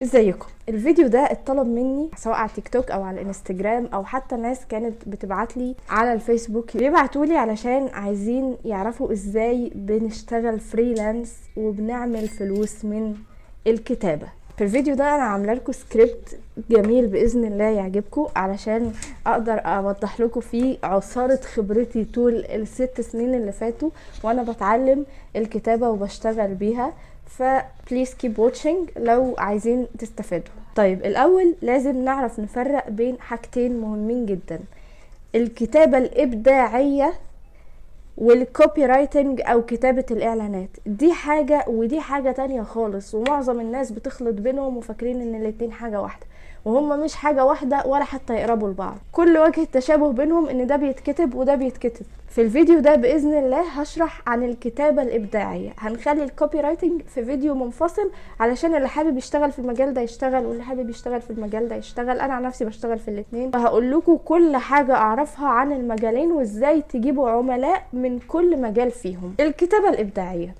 ازيكم؟ الفيديو ده اتطلب مني سواء على تيك توك او على الانستجرام او حتى ناس كانت بتبعتلي على الفيسبوك بيبعتولي علشان عايزين يعرفوا ازاي بنشتغل فريلانس وبنعمل فلوس من الكتابة. في الفيديو ده انا عامله لكم سكريبت جميل باذن الله يعجبكم علشان اقدر اوضح لكم فيه عصاره خبرتي طول ال6 سنين اللي فاتوا وانا بتعلم الكتابه وبشتغل بيها. فبليز كيب واتشنج لو عايزين تستفادوا. طيب الاول لازم نعرف نفرق بين حاجتين مهمين جدا: الكتابه الابداعيه والكوبي رايتنج او كتابة الاعلانات. دي حاجة ودي حاجة تانية خالص، ومعظم الناس بتخلط بينهم وفاكرين ان الاتنين حاجة واحدة، وهم مش حاجة واحدة ولا حتى يقربوا لبعض. كل وجه التشابه بينهم ان ده بيتكتب وده بيتكتب. في الفيديو ده باذن الله هشرح عن الكتابة الابداعية. هنخلي الكوبي رايتنج في فيديو منفصل علشان اللي حابب يشتغل في المجال ده يشتغل واللي حابب يشتغل في المجال ده يشتغل. انا عن نفسي بشتغل في الاتنين، وهقول لكم كل حاجة اعرفها عن المجالين وازاي تجيبوا عملاء من كل مجال فيهم. الكتابة الابداعية